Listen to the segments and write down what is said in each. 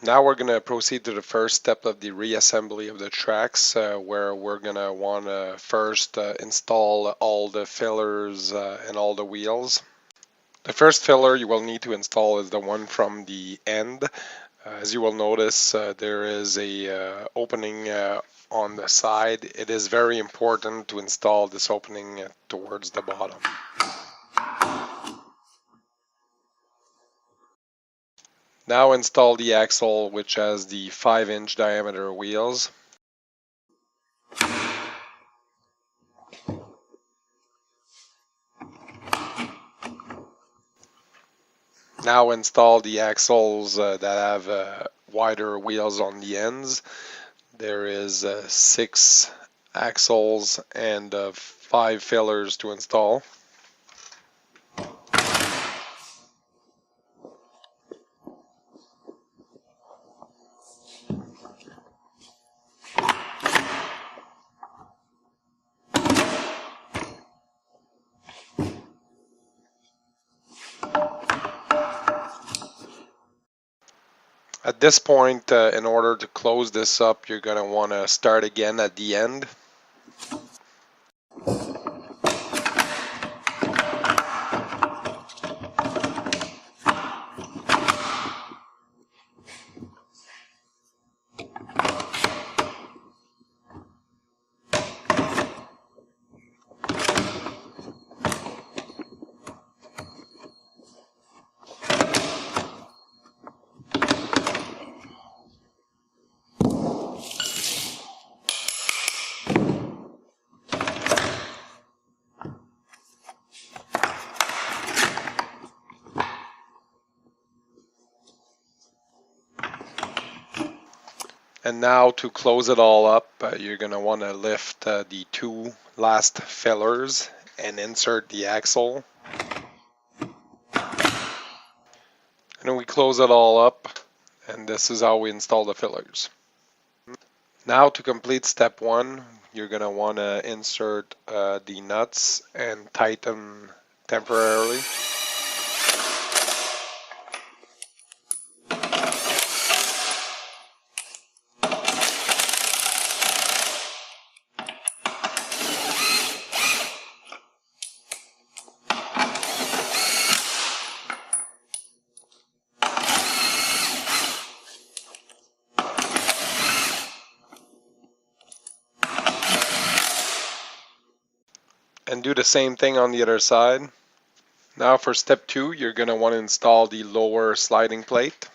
Now we're going to proceed to the first step of the reassembly of the tracks, where we're going to want to first install all the fillers and all the wheels. The first filler you will need to install is the one from the end. As you will notice, there is a opening on the side. It is very important to install this opening towards the bottom. Now install the axle, which has the 5-inch diameter wheels. Now install the axles that have wider wheels on the ends. There is 6 axles and 5 fillers to install. At this point, in order to close this up, you're going to want to start again at the end. And now to close it all up, you're going to want to lift the 2 last fillers and insert the axle. And we close it all up, and this is how we install the fillers. Now to complete step 1, you're going to want to insert the nuts and tighten temporarily. And do the same thing on the other side. Now for step 2, you're going to want to install the lower sliding plate.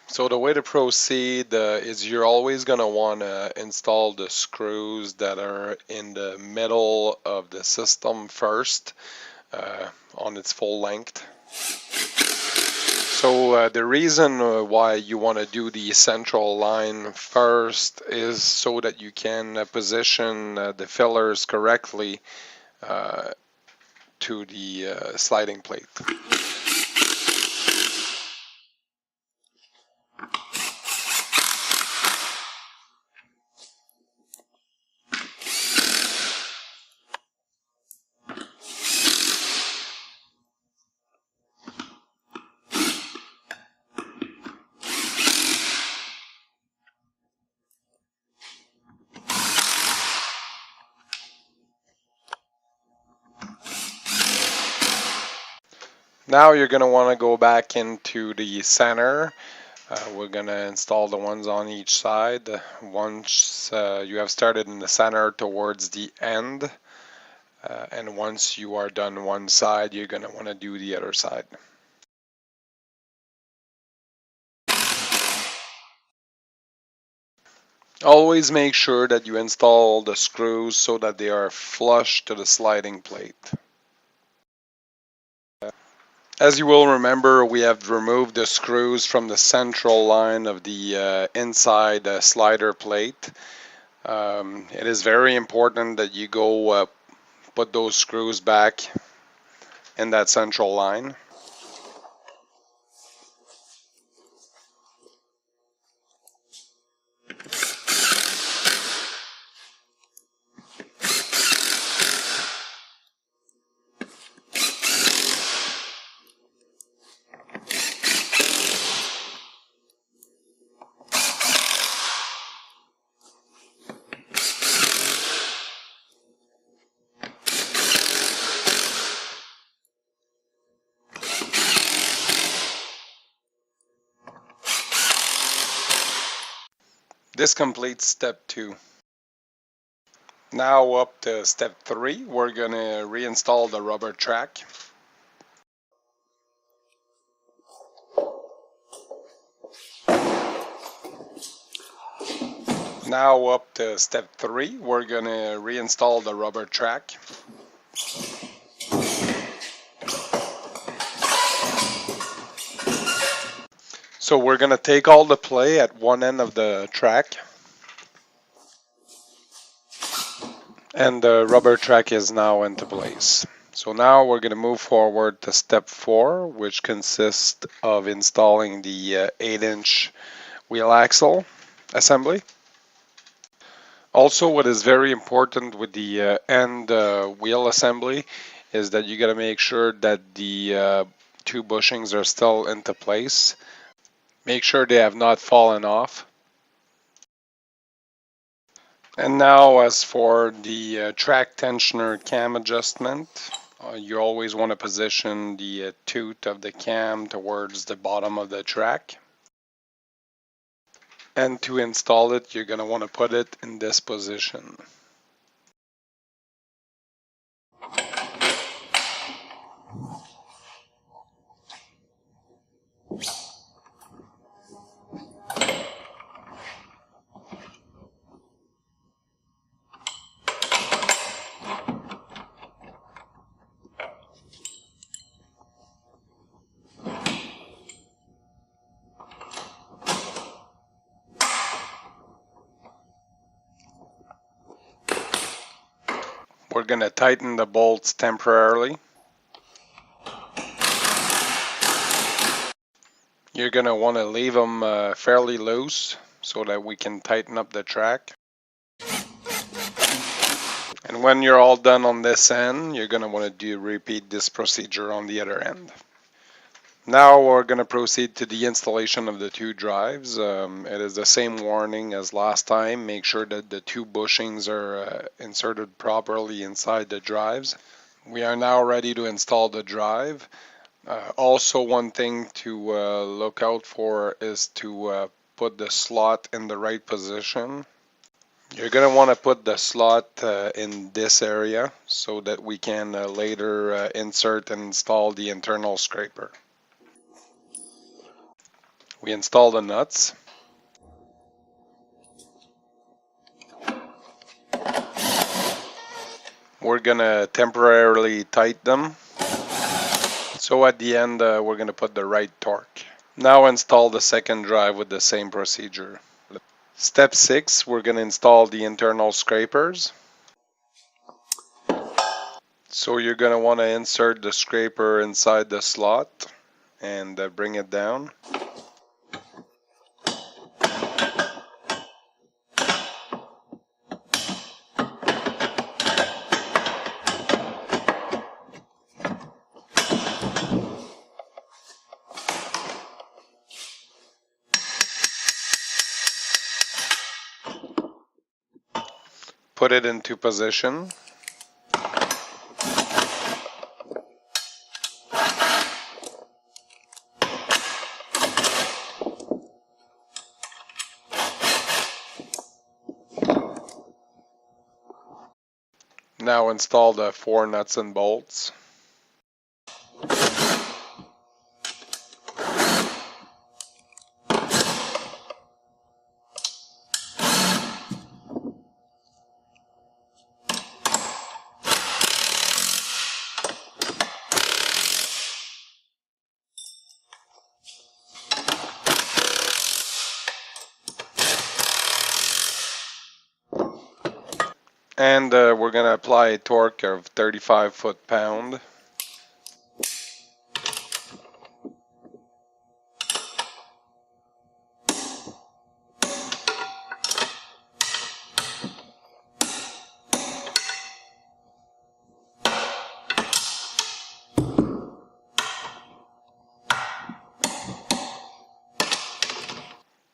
So the way to proceed is you're always going to want to install the screws that are in the middle of the system first, on its full length. So the reason why you want to do the central line first is so that you can position the fillers correctly to the sliding plate. Now you're going to want to go back into the center. We're going to install the ones on each side. Once you have started in the center towards the end, and once you are done one side, you're going to want to do the other side. Always make sure that you install the screws so that they are flush to the sliding plate. As you will remember, we have removed the screws from the central line of the inside slider plate. It is very important that you go put those screws back in that central line. This completes step 2. Now up to step 3, we're going to reinstall the rubber track. Now up to step 3, we're going to reinstall the rubber track. So we're going to take all the play at one end of the track. And the rubber track is now into place. So now we're going to move forward to step 4, which consists of installing the 8-inch wheel axle assembly. Also, what is very important with the end wheel assembly is that you got to make sure that the 2 bushings are still into place. Make sure they have not fallen off. And now as for the track tensioner cam adjustment, you always want to position the tooth of the cam towards the bottom of the track. And to install it, you're going to want to put it in this position. We're going to tighten the bolts temporarily. You're going to want to leave them fairly loose so that we can tighten up the track. And when you're all done on this end, you're going to want to repeat this procedure on the other end. Now we're going to proceed to the installation of the 2 drives. It is the same warning as last time. Make sure that the 2 bushings are inserted properly inside the drives. We are now ready to install the drive. Also, one thing to look out for is to put the slot in the right position. You're going to want to put the slot in this area so that we can later insert and install the internal scraper. We install the nuts. We're going to temporarily tighten them. So at the end, we're going to put the right torque. Now install the second drive with the same procedure. Step 6, we're going to install the internal scrapers. So you're going to want to insert the scraper inside the slot and bring it down. Put it into position. Now install the 4 nuts and bolts. And we're going to apply a torque of 35 foot-pound.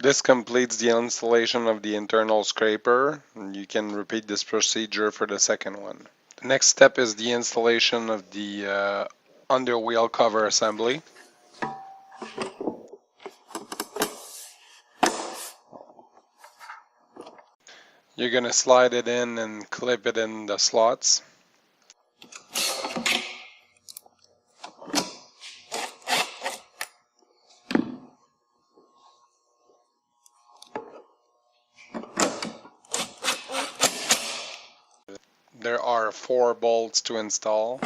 This completes the installation of the internal scraper. You can repeat this procedure for the second one. The next step is the installation of the underwheel cover assembly. You're going to slide it in and clip it in the slots. There are 4 bolts to install.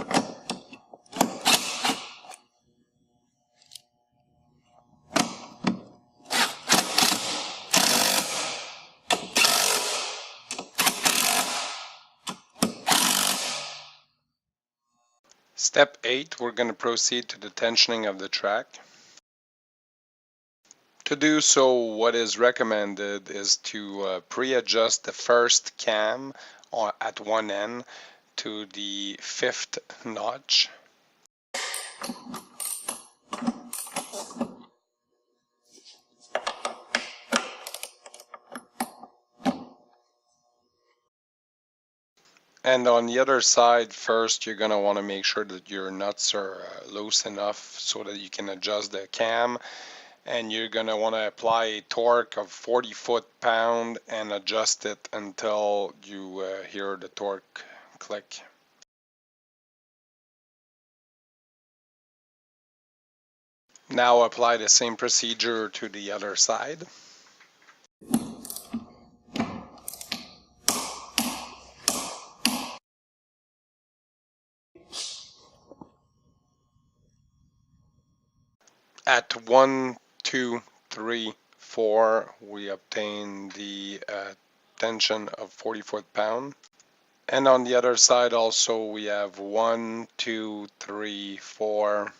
Step 8, we're going to proceed to the tensioning of the track. To do so, what is recommended is to pre-adjust the first cam at one end to the 5th notch. And on the other side, first you're going to want to make sure that your nuts are loose enough so that you can adjust the cam. And you're going to want to apply a torque of 40 foot-pound and adjust it until you hear the torque click. Now apply the same procedure to the other side. At 1, 2, 3, 4, we obtain the tension of 40 foot-pound. And on the other side also we have 1, 2, 3, 4.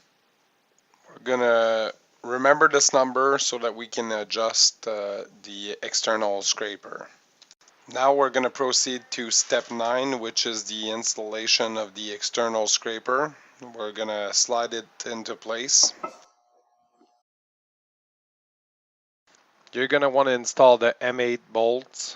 We're gonna remember this number so that we can adjust the external scraper. Now we're gonna proceed to step 9, which is the installation of the external scraper. We're gonna slide it into place. You're going to want to install the M8 bolts.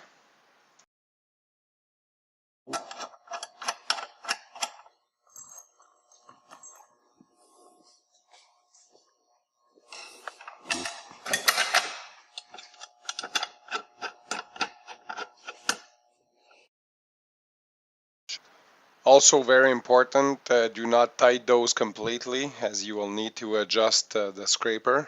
Also very important, do not tight those completely, as you will need to adjust the scraper.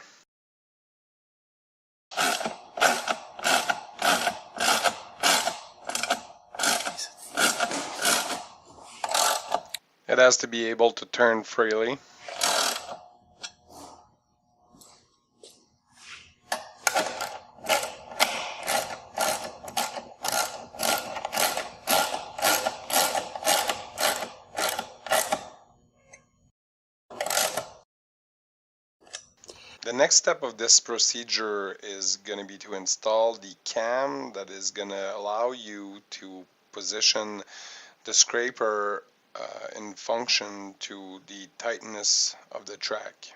It has to be able to turn freely. The next step of this procedure is going to be to install the cam that is going to allow you to position the scraper in function to the tightness of the track.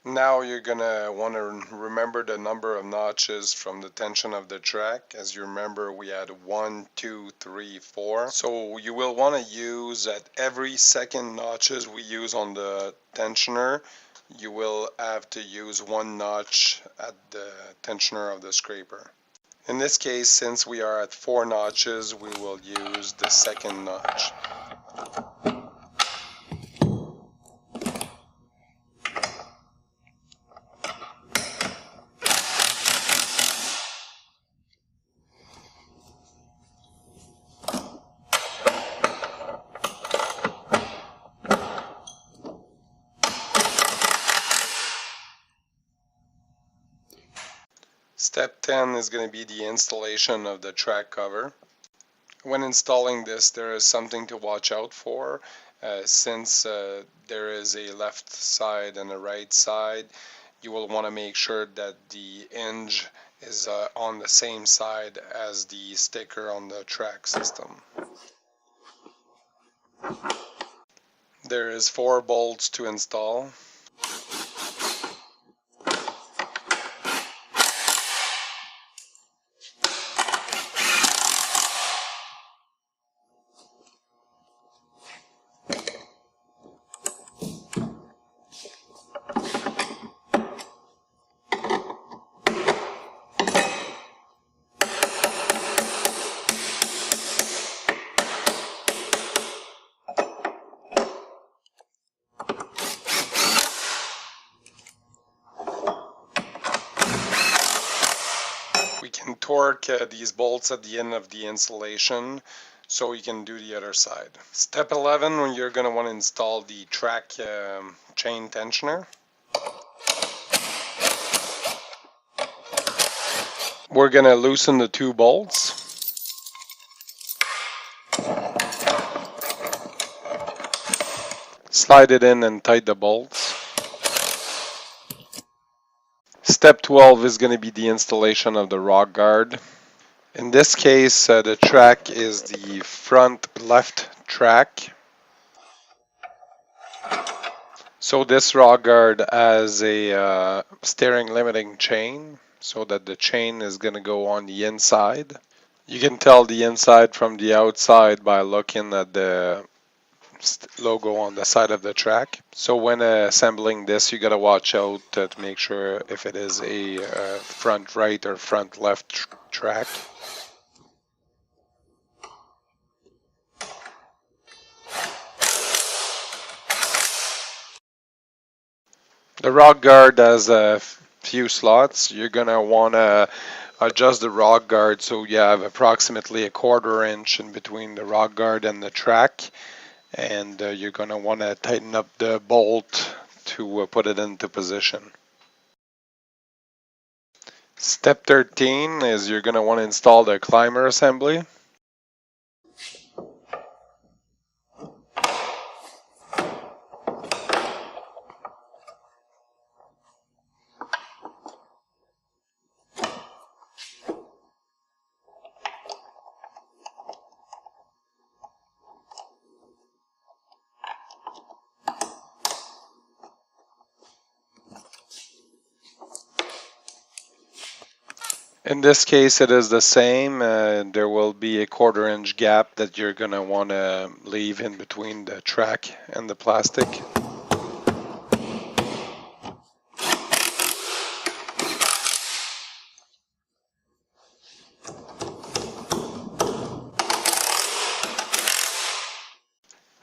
Now you're going to want to remember the number of notches from the tension of the track. As you remember, we had 1, 2, 3, 4. So you will want to use at every second notches we use on the tensioner, you will have to use 1 notch at the tensioner of the scraper. In this case, since we are at 4 notches, we will use the second notch. Step 10 is going to be the installation of the track cover. When installing this, there is something to watch out for. Since there is a left side and a right side, you will want to make sure that the hinge is on the same side as the sticker on the track system. There is 4 bolts to install. torque these bolts at the end of the installation so you can do the other side. Step 11, when you're going to want to install the track chain tensioner. We're going to loosen the two bolts. Slide it in and tighten the bolts. Step 12 is going to be the installation of the rock guard. In this case, the track is the front left track. So this rock guard has a steering limiting chain, so that the chain is going to go on the inside. You can tell the inside from the outside by looking at the logo on the side of the track. So when assembling this, you got to watch out to make sure if it is a front right or front left track. The rock guard has a few slots. You're going to want to adjust the rock guard so you have approximately a 1/4 inch in between the rock guard and the track. And you're going to want to tighten up the bolt to put it into position. Step 13 is you're going to want to install the climber assembly. In this case, it is the same. There will be a 1/4 inch gap that you're going to want to leave in between the track and the plastic.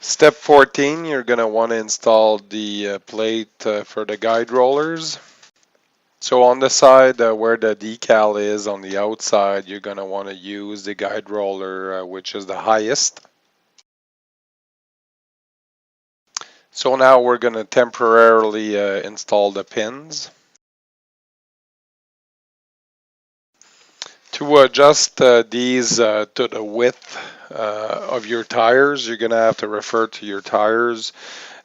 Step 14, you're going to want to install the plate for the guide rollers. So on the side where the decal is on the outside, you're going to want to use the guide roller, which is the highest. So now we're going to temporarily install the pins. To adjust these to the width of your tires, you're going to have to refer to your tires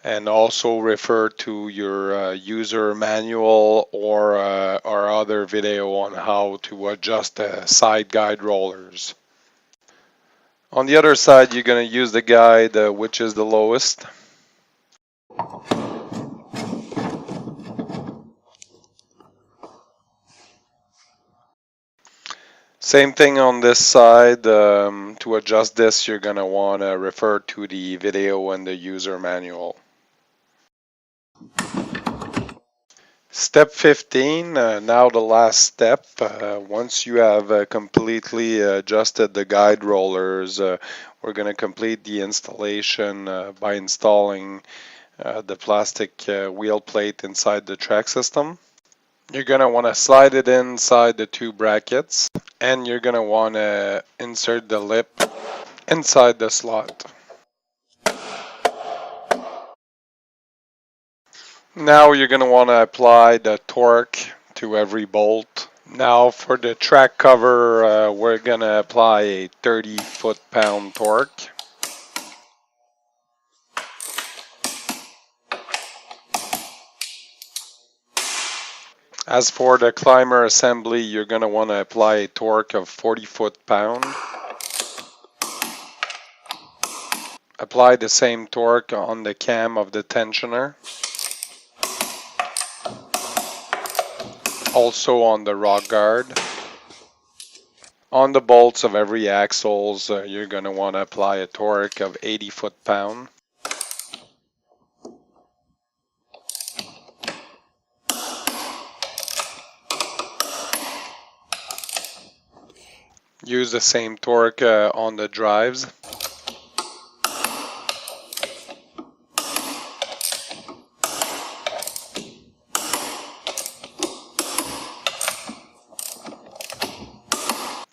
and also refer to your user manual or other video on how to adjust the side guide rollers. On the other side, you're going to use the guide which is the lowest. Same thing on this side. To adjust this, you're going to want to refer to the video and the user manual. Step 15, now the last step. Once you have completely adjusted the guide rollers, we're going to complete the installation by installing the plastic wheel plate inside the track system. You're going to want to slide it inside the two brackets, and you're going to want to insert the lip inside the slot. Now you're going to want to apply the torque to every bolt. Now for the track cover, we're going to apply a 30 foot-pound torque. As for the climber assembly, you're going to want to apply a torque of 40 foot-pound. Apply the same torque on the cam of the tensioner. Also on the rock guard. On the bolts of every axles, you're going to want to apply a torque of 80 foot-pound. Use the same torque on the drives.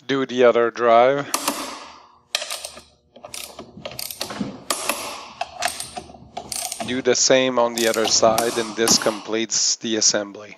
Do the other drive. Do the same on the other side, and this completes the assembly.